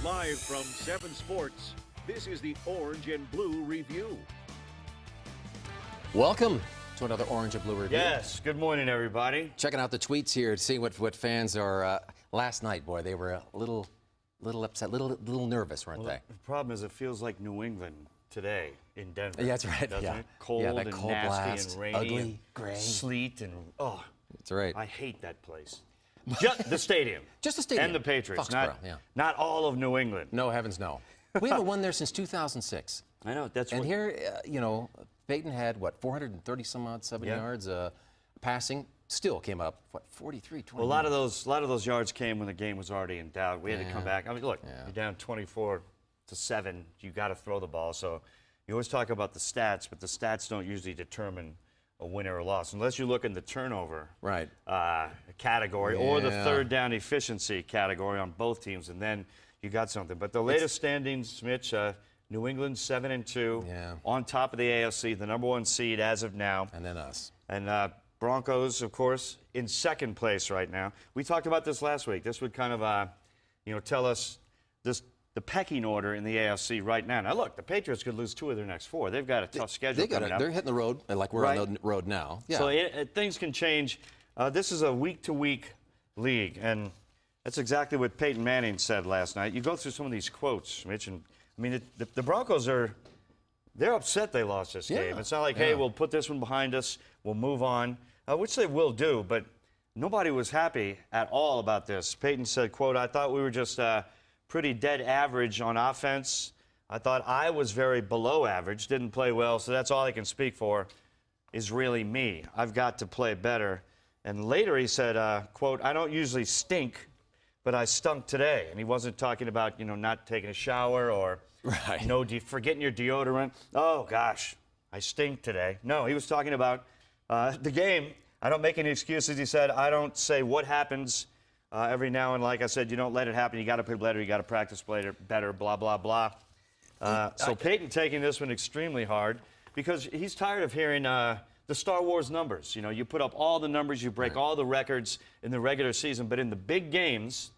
Live from 7 Sports, this is the Orange and Blue Review. Welcome to another Orange and Blue Review. Yes, good morning, everybody. Checking out the tweets here to see what fans are. Last night, boy, they were a little upset, little nervous, weren't they? The problem is it feels like New England today in Denver. Yeah, that's right. Doesn't Yeah. it? Cold Yeah, that and cold nasty blast, and rainy. ugly, and gray. Sleet and, That's right. I hate that place. Just the stadium. Just the stadium. And the Patriots. Foxborough, yeah. Not all of New England. No, heavens no. We haven't won there since 2006. I know. That's And what, here, Peyton had, 430 some odd, 7 yards passing. Still came up, 43, 20. well, a lot of those yards came when the game was already in doubt. We had to come back. I mean, look, you're down 24-7. You got to throw the ball. So you always talk about the stats, but the stats don't usually determine a winner or loss unless you look in the turnover Right. category or the third down efficiency category on both teams, and then you got something. But the latest standings, Mitch, New England 7-2, on top of the AFC, the #1 seed as of now, And then us. and Broncos, of course, in second place right now. We talked about this last week. This would kind of, tell us the pecking order in the AFC right now. Now, look, the Patriots could lose 2 of their next 4. They've got a tough schedule coming up. They're hitting the road like we're on the road now. Yeah. So things can change. This is a week-to-week league, and that's exactly what Peyton Manning said last night. You go through some of these quotes, Mitch, and I mean, the Broncos they're upset they lost this game. It's not like, hey, we'll put this one behind us, we'll move on, which they will do, but nobody was happy at all about this. Peyton said, quote, "I thought we were just pretty dead average on offense. I thought I was very below average, didn't play well, so that's all I can speak for is really me. I've got to play better." And later he said, quote, "I don't usually stink, but I stunk today." And he wasn't talking about, not taking a shower or forgetting your deodorant. Oh, gosh, I stink today. No, he was talking about the game. I don't make any excuses. He said, I don't say what happens every now and like I said, you don't let it happen. You got to play better. You got to practice better, blah, blah, blah. So Peyton taking this one extremely hard because he's tired of hearing the Star Wars numbers. You put up all the numbers, you break all the records in the regular season, but in the big games,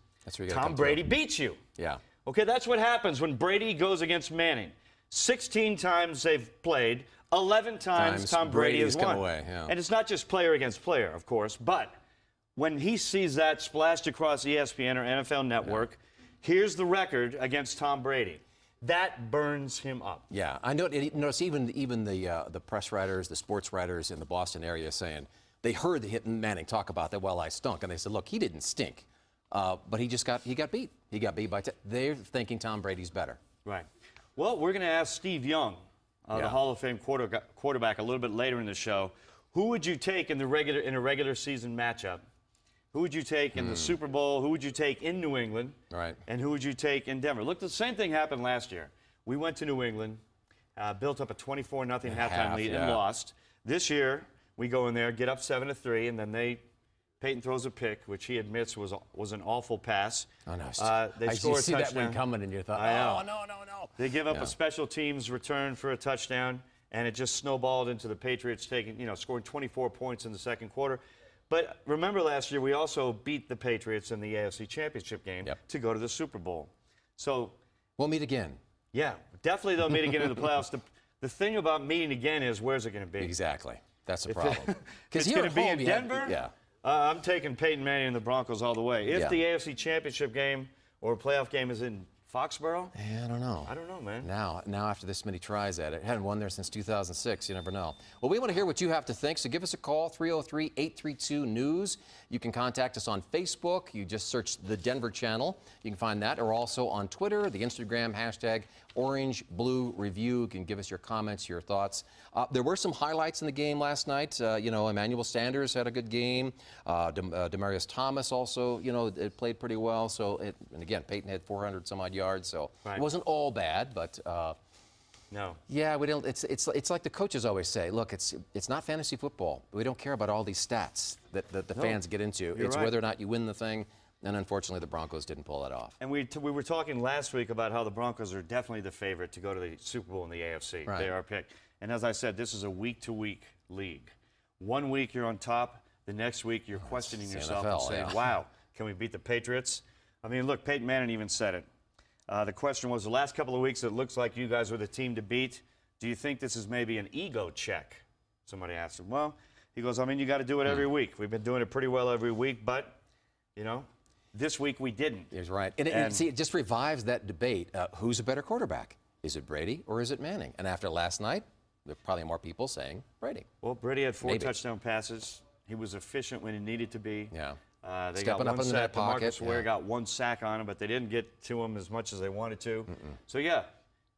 Tom Brady beats you. Yeah. Okay, that's what happens when Brady goes against Manning. 16 times they've played, 11 times Tom Brady has won. Away, yeah. And it's not just player against player, of course, but when he sees that splashed across ESPN or NFL Network, here's the record against Tom Brady. That burns him up. Yeah, I notice even the press writers, the sports writers in the Boston area saying they heard Manning talk about that. Well, I stunk, and they said, look, he didn't stink, but he got beat. He got beat by. They're thinking Tom Brady's better. Right. Well, we're going to ask Steve Young, the Hall of Fame quarterback, a little bit later in the show. Who would you take in a regular season matchup? Who would you take in the Super Bowl? Who would you take in New England? Right. And who would you take in Denver? Look, the same thing happened last year. We went to New England, built up a 24-0 halftime lead and lost. This year, we go in there, get up 7-3, and then Peyton throws a pick, which he admits was an awful pass. Oh, no. They score a touchdown. You see that one coming, and you thought, oh, no. They give up a special teams return for a touchdown, and it just snowballed into the Patriots scoring 24 points in the second quarter. But remember last year, we also beat the Patriots in the AFC Championship game to go to the Super Bowl. So we'll meet again. Yeah, definitely they'll meet again in the playoffs. The thing about meeting again is where's it going to be? Exactly. That's the problem. Because it's going to be in Denver? I'm taking Peyton Manning and the Broncos all the way. If the AFC Championship game or playoff game is in Foxborough? Yeah, I don't know. I don't know, man. Now after this many tries at it, hadn't won there since 2006. You never know. Well, we want to hear what you have to think, so give us a call, 303-832-NEWS. You can contact us on Facebook. You just search the Denver channel. You can find that, or also on Twitter, the Instagram hashtag Orange Blue Review. You can give us your comments, your thoughts. There were some highlights in the game last night. Emmanuel Sanders had a good game. Demaryius Thomas also, it played pretty well. And again, Peyton had 400 some odd yards, so it wasn't all bad, but no. Yeah, we don't. It's like the coaches always say. Look, it's not fantasy football. We don't care about all these stats that the fans get into. It's whether or not you win the thing. And unfortunately, the Broncos didn't pull that off. And we were talking last week about how the Broncos are definitely the favorite to go to the Super Bowl in the AFC. They are picked. And as I said, this is a week-to-week league. 1 week you're on top. The next week you're questioning yourself and saying, wow, can we beat the Patriots? I mean, look, Peyton Manning even said it. The question was, the last couple of weeks, it looks like you guys were the team to beat. Do you think this is maybe an ego check? Somebody asked him. Well, he goes, I mean, you got to do it every week. We've been doing it pretty well every week, but, you know, this week we didn't. He's right. And see, it just revives that debate. Who's a better quarterback? Is it Brady or is it Manning? And after last night, there are probably more people saying Brady. Well, Brady had 4 touchdown passes. He was efficient when he needed to be. Yeah. They Stepping got up one in that sack. pocket. DeMarcus Ware got 1 sack on him, but they didn't get to him as much as they wanted to. So, yeah,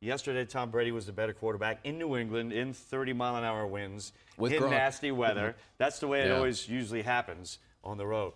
yesterday Tom Brady was the better quarterback in New England in 30-mile-an-hour winds, in nasty weather. That's the way it always usually happens on the road.